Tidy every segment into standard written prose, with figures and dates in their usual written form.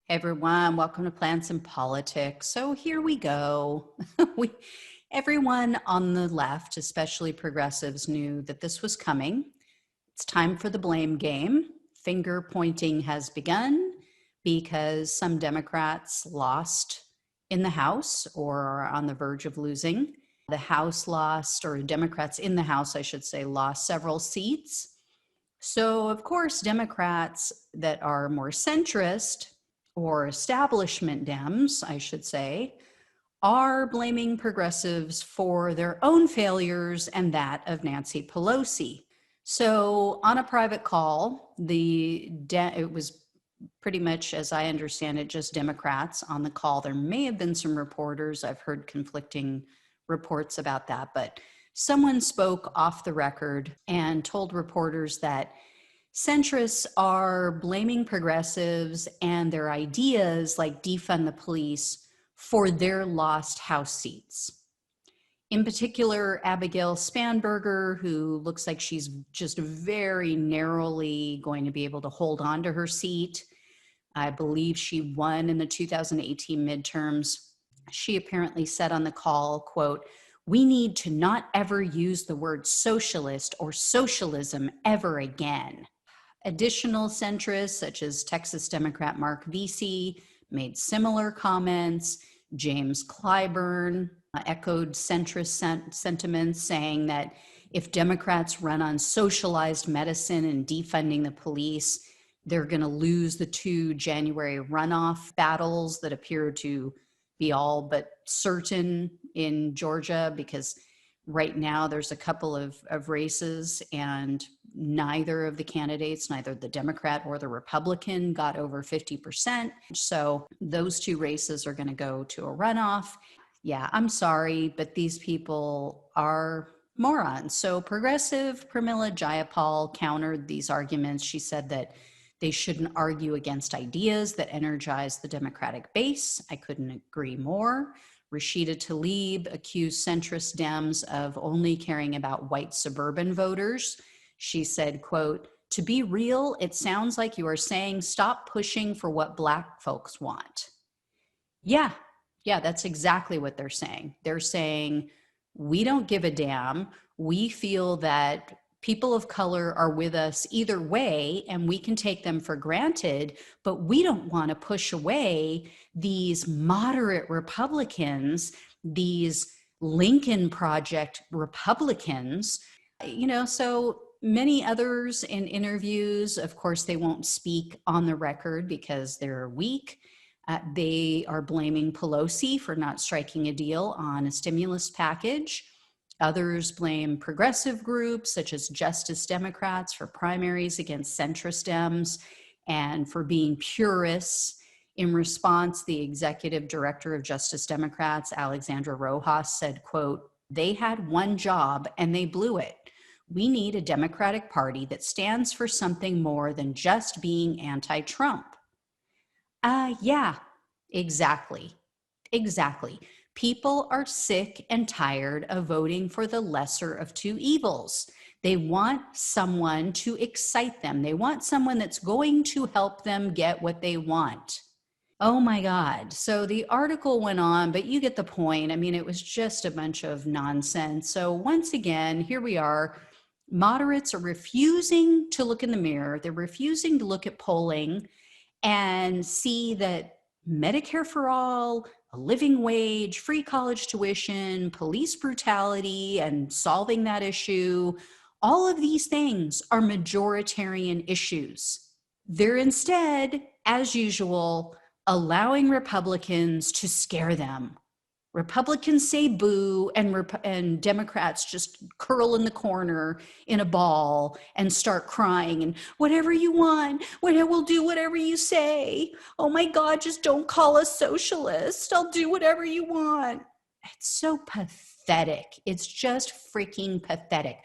Hey everyone, welcome to Plants and Politics. So here we go. Everyone on the left, especially progressives, knew that this was coming. It's time for the blame game. Finger pointing has begun because some Democrats lost in the House or are on the verge of losing. The House lost, or Democrats in the House, I should say, lost several seats. So, of course, Democrats that are more centrist or establishment Dems, I should say, are blaming progressives for their own failures and that of Nancy Pelosi. So on a private call, it was pretty much, as I understand it, just Democrats on the call. There may have been some reporters. I've heard conflicting reports about that, but someone spoke off the record and told reporters that centrists are blaming progressives and their ideas like defund the police for their lost House seats. In particular, Abigail Spanberger, who looks like she's just very narrowly going to be able to hold on to her seat. I believe she won in the 2018 midterms. She apparently said on the call, quote, "We need to not ever use the word socialist or socialism ever again." Additional centrists, such as Texas Democrat Mark Vesey, made similar comments. James Clyburn echoed centrist sentiments, saying that if Democrats run on socialized medicine and defunding the police, they're going to lose the two January runoff battles that appear to be all but certain in Georgia, because right now there's a couple of races and neither of the candidates, neither the Democrat or the Republican, got over 50%. So those two races are going to go to a runoff. Yeah, I'm sorry, but these people are morons. So progressive Pramila Jayapal countered these arguments. She said that they shouldn't argue against ideas that energize the Democratic base. I couldn't agree more. Rashida Tlaib accused centrist Dems of only caring about white suburban voters. She said, quote, "To be real, it sounds like you are saying stop pushing for what Black folks want." Yeah, that's exactly what they're saying. They're saying, we don't give a damn. We feel that people of color are with us either way, and we can take them for granted, but we don't want to push away these moderate Republicans, these Lincoln Project Republicans. So many others in interviews, of course, they won't speak on the record because they're weak. They are blaming Pelosi for not striking a deal on a stimulus package. Others blame progressive groups such as Justice Democrats for primaries against centrist Dems and for being purists. In response, the executive director of Justice Democrats, Alexandra Rojas, said, quote, "They had one job and they blew it. We need a Democratic Party that stands for something more than just being anti-Trump." Yeah, exactly. People are sick and tired of voting for the lesser of two evils. They want someone to excite them. They want someone that's going to help them get what they want. Oh my God. So the article went on, but you get the point. I mean, it was just a bunch of nonsense. So once again, here we are. Moderates are refusing to look in the mirror. They're refusing to look at polling and see that Medicare for all, a living wage, free college tuition, police brutality, and solving that issue, all of these things are majoritarian issues. They're instead, as usual, allowing Republicans to scare them. Republicans say boo, and Democrats just curl in the corner in a ball and start crying and whatever you want, we'll do whatever you say. Oh my God, just don't call us socialist. I'll do whatever you want. It's so pathetic. It's just freaking pathetic.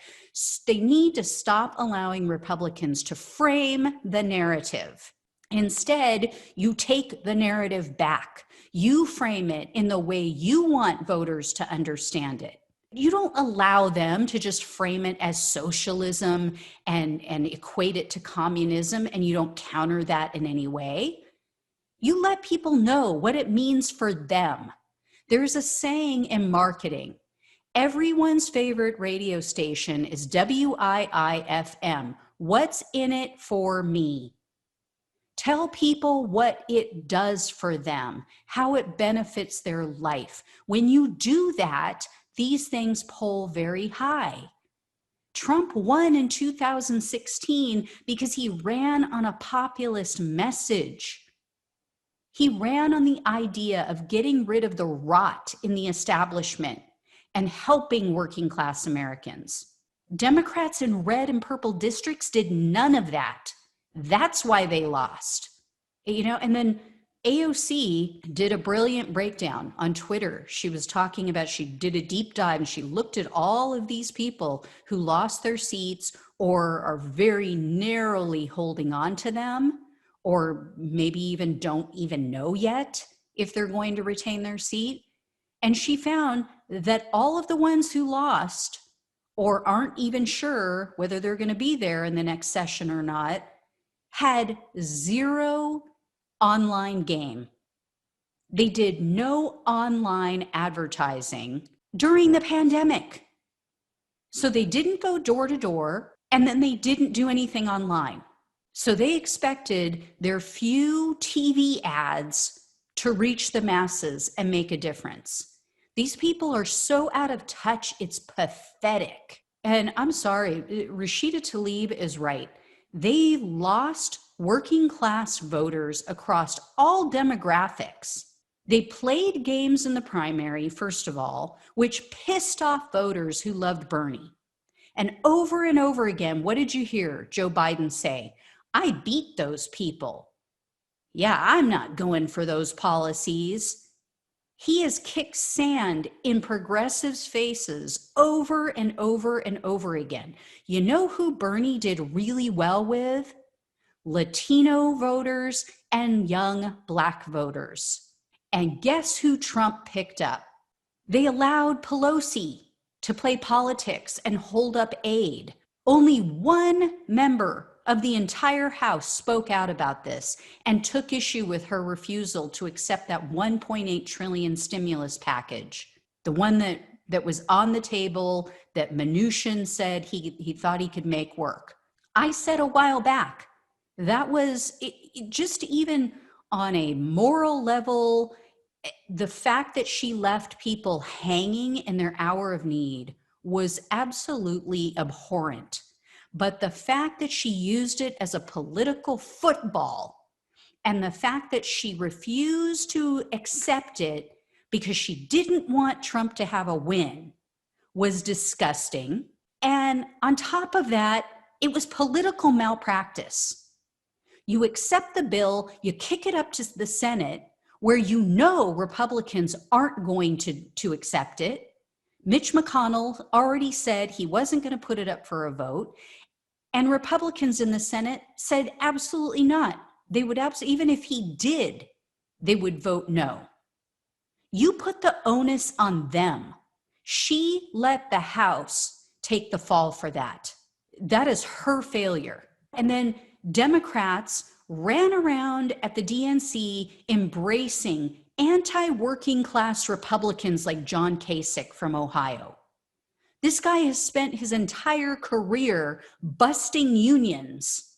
They need to stop allowing Republicans to frame the narrative. Instead, you take the narrative back. You frame it in the way you want voters to understand it. You don't allow them to just frame it as socialism and equate it to communism, and you don't counter that in any way. You let people know what it means for them. There's a saying in marketing: everyone's favorite radio station is WIIFM. What's in it for me? Tell people what it does for them, how it benefits their life. When you do that, these things poll very high. Trump won in 2016 because he ran on a populist message. He ran on the idea of getting rid of the rot in the establishment and helping working class Americans. Democrats in red and purple districts did none of that. That's why they lost. And then AOC did a brilliant breakdown on Twitter. She was talking about, she did a deep dive and she looked at all of these people who lost their seats or are very narrowly holding on to them, or maybe even don't even know yet if they're going to retain their seat. And she found that all of the ones who lost or aren't even sure whether they're going to be there in the next session or not had zero online game. They did no online advertising during the pandemic. So they didn't go door to door, and then they didn't do anything online. So they expected their few TV ads to reach the masses and make a difference. These people are so out of touch, it's pathetic. And I'm sorry, Rashida Tlaib is right. They lost working class voters across all demographics. They played games in the primary, first of all, which pissed off voters who loved Bernie. And over again, what did you hear Joe Biden say? I beat those people. Yeah, I'm not going for those policies. He has kicked sand in progressives' faces over and over again. You know who Bernie did really well with? Latino voters and young Black voters. And guess who Trump picked up? They allowed Pelosi to play politics and hold up aid. Only one member of the entire House spoke out about this and took issue with her refusal to accept that $1.8 trillion stimulus package, the one that was on the table that Mnuchin said he thought he could make work. I said a while back, that was just even on a moral level, the fact that she left people hanging in their hour of need was absolutely abhorrent. But the fact that she used it as a political football and the fact that she refused to accept it because she didn't want Trump to have a win was disgusting. And on top of that, it was political malpractice. You accept the bill, you kick it up to the Senate, where you know Republicans aren't going to accept it. Mitch McConnell already said he wasn't going to put it up for a vote. And Republicans in the Senate said absolutely not. They would even if he did, they would vote no. You put the onus on them. She let the House take the fall for that. That is her failure. And then Democrats ran around at the DNC embracing anti-working class Republicans like John Kasich from Ohio. This guy has spent his entire career busting unions.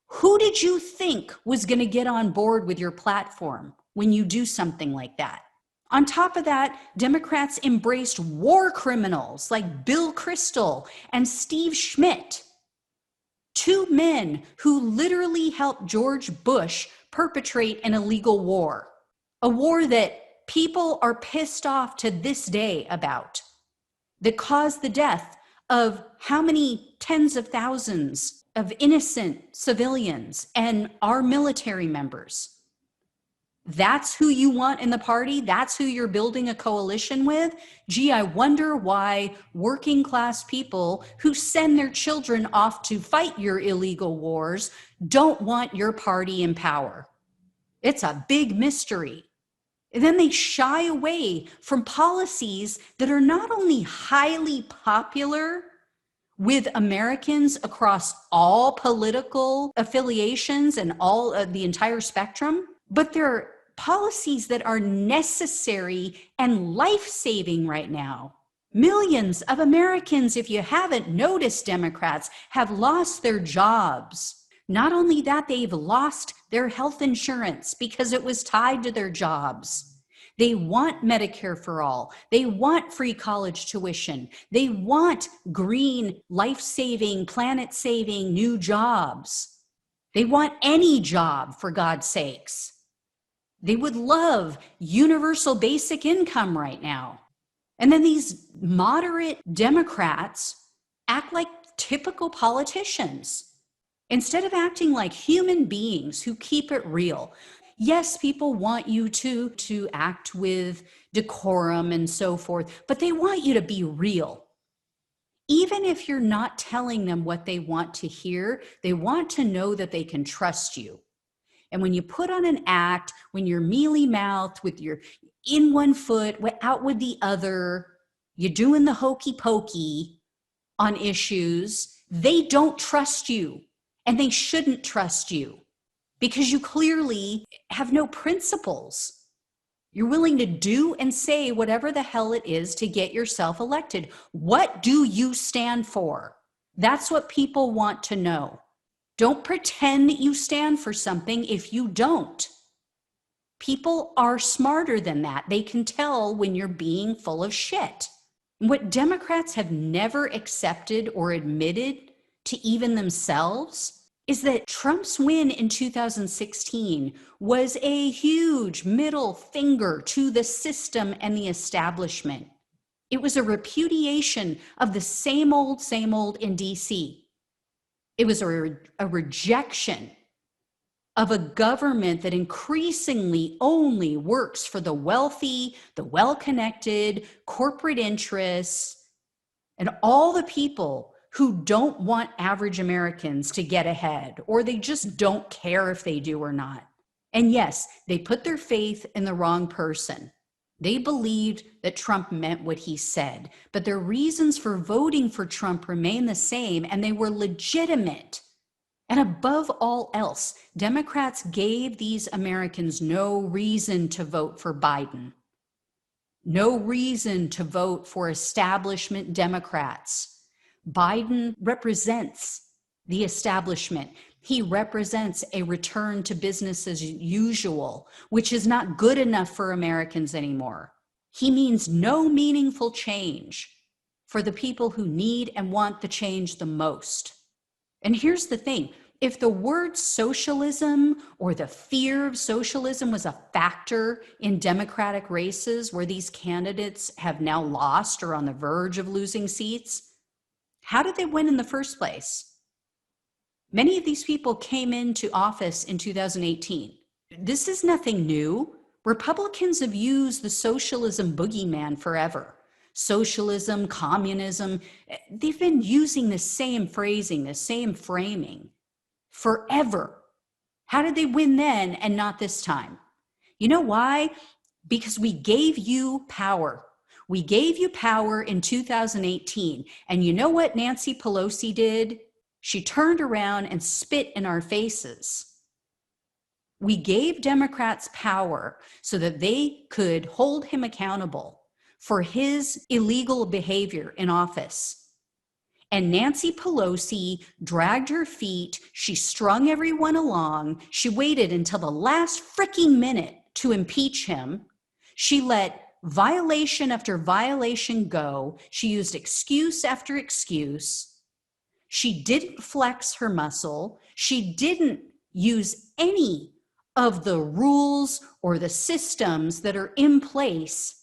Who did you think was going to get on board with your platform when you do something like that? On top of that, Democrats embraced war criminals like Bill Kristol and Steve Schmidt, two men who literally helped George Bush perpetrate an illegal war, a war that people are pissed off to this day about, that caused the death of how many tens of thousands of innocent civilians and our military members. That's who you want in the party? That's who you're building a coalition with? Gee, I wonder why working class people who send their children off to fight your illegal wars don't want your party in power. It's a big mystery. And then they shy away from policies that are not only highly popular with Americans across all political affiliations and all of the entire spectrum, But there are policies that are necessary and life-saving right now. Millions of Americans, if you haven't noticed, Democrats, have lost their jobs. Not only that, they've lost their health insurance because it was tied to their jobs. They want Medicare for all. They want free college tuition. They want green, life-saving, planet-saving new jobs. They want any job, for God's sakes. They would love universal basic income right now. And then these moderate Democrats act like typical politicians instead of acting like human beings who keep it real. Yes, people want you to act with decorum and so forth, but they want you to be real. Even if you're not telling them what they want to hear, they want to know that they can trust you. And when you put on an act, when you're mealy-mouthed with your in one foot, out with the other, you're doing the hokey pokey on issues, they don't trust you, and they shouldn't trust you because you clearly have no principles. You're willing to do and say whatever the hell it is to get yourself elected. What do you stand for? That's what people want to know. Don't pretend that you stand for something if you don't. People are smarter than that. They can tell when you're being full of shit. What Democrats have never accepted or admitted to even themselves is that Trump's win in 2016 was a huge middle finger to the system and the establishment. It was a repudiation of the same old in DC. It was a rejection of a government that increasingly only works for the wealthy, the well-connected, corporate interests, and all the people who don't want average Americans to get ahead, or they just don't care if they do or not. And yes, they put their faith in the wrong person. They believed that Trump meant what he said, but their reasons for voting for Trump remain the same, and they were legitimate. And above all else, Democrats gave these Americans no reason to vote for Biden, no reason to vote for establishment Democrats. Biden represents the establishment. He represents a return to business as usual, which is not good enough for Americans anymore. He means no meaningful change for the people who need and want the change the most. And here's the thing. If the word socialism or the fear of socialism was a factor in Democratic races where these candidates have now lost or on the verge of losing seats, how did they win in the first place? Many of these people came into office in 2018. This is nothing new. Republicans have used the socialism boogeyman forever. Socialism, communism, they've been using the same phrasing, the same framing forever. How did they win then and not this time? You know why? Because we gave you power. We gave you power in 2018. And you know what Nancy Pelosi did? She turned around and spit in our faces. We gave Democrats power so that they could hold him accountable for his illegal behavior in office. And Nancy Pelosi dragged her feet. She strung everyone along. She waited until the last freaking minute to impeach him. She let violation after violation go. She used excuse after excuse. She didn't flex her muscle. She didn't use any of the rules or the systems that are in place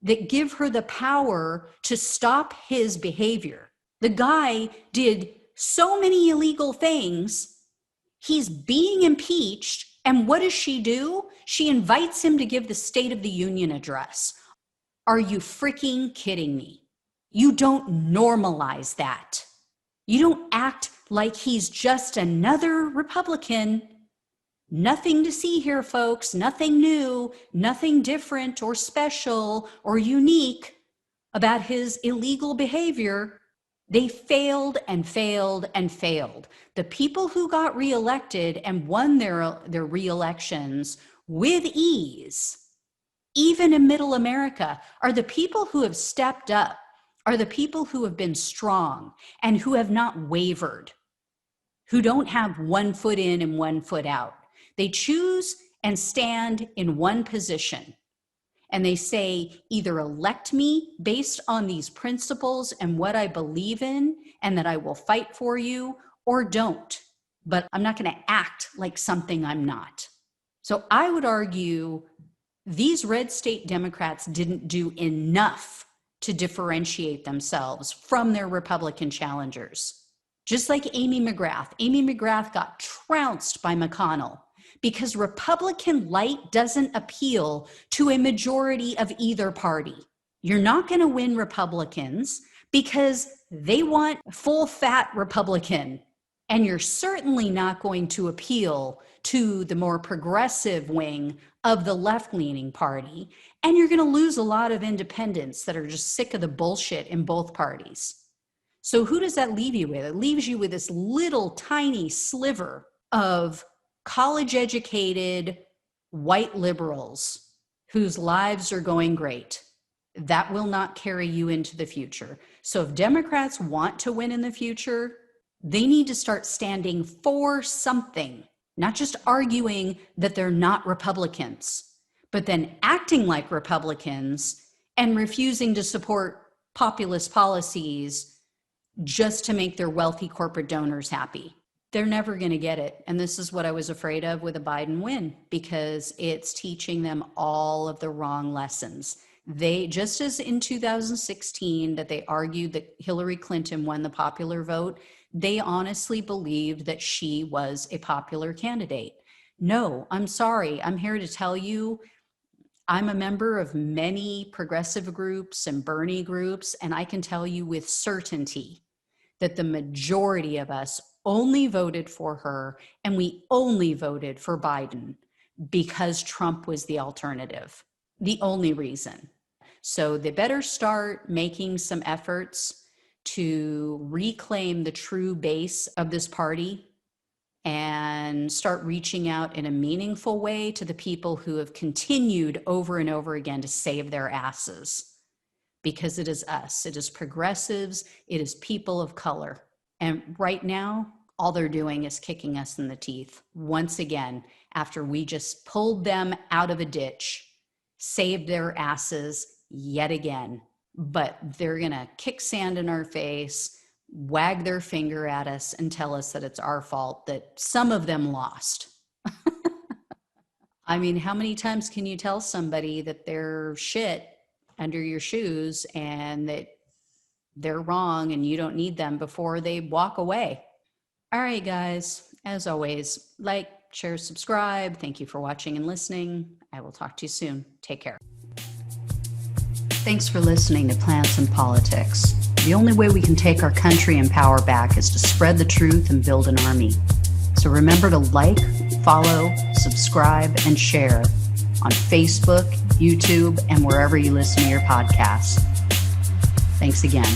that give her the power to stop his behavior. The guy did so many illegal things. He's being impeached. And what does she do? She invites him to give the State of the Union address. Are you freaking kidding me? You don't normalize that. You don't act like he's just another Republican. Nothing to see here, folks. Nothing new, nothing different or special or unique about his illegal behavior. They failed and failed and failed. The people who got reelected and won their reelections with ease, even in middle America, are the people who have stepped up, are the people who have been strong and who have not wavered, who don't have one foot in and one foot out. They choose and stand in one position. And they say, either elect me based on these principles and what I believe in, and that I will fight for you, or don't. But I'm not going to act like something I'm not. So I would argue these red state Democrats didn't do enough to differentiate themselves from their Republican challengers. Just like Amy McGrath. Amy McGrath got trounced by McConnell because Republican light doesn't appeal to a majority of either party. You're not going to win Republicans because they want full fat Republican. And you're certainly not going to appeal to the more progressive wing of the left-leaning party. And you're going to lose a lot of independents that are just sick of the bullshit in both parties. So who does that leave you with? It leaves you with this little tiny sliver of college-educated white liberals whose lives are going great. That will not carry you into the future. So if Democrats want to win in the future, they need to start standing for something, not just arguing that they're not Republicans, but then acting like Republicans and refusing to support populist policies just to make their wealthy corporate donors happy. They're never going to get it. And this is what I was afraid of with a Biden win, because it's teaching them all of the wrong lessons. They, just as in 2016 that they argued that Hillary Clinton won the popular vote, they honestly believed that she was a popular candidate. No, I'm sorry. I'm here to tell you, I'm a member of many progressive groups and Bernie groups, and I can tell you with certainty that the majority of us only voted for her, and we only voted for Biden because Trump was the alternative, the only reason. So they better start making some efforts to reclaim the true base of this party and start reaching out in a meaningful way to the people who have continued over and over again to save their asses. Because it is us, it is progressives, it is people of color. And right now, all they're doing is kicking us in the teeth once again, after we just pulled them out of a ditch, saved their asses yet again. But they're gonna kick sand in our face, wag their finger at us and tell us that it's our fault that some of them lost. I mean, how many times can you tell somebody that they're shit under your shoes and that they're wrong and you don't need them before they walk away? All right, guys, as always, like, share, subscribe. Thank you for watching and listening. I will talk to you soon. Take care. Thanks for listening to Plants and Politics. The only way we can take our country and power back is to spread the truth and build an army. So remember to like, follow, subscribe, and share on Facebook, YouTube, and wherever you listen to your podcasts. Thanks again.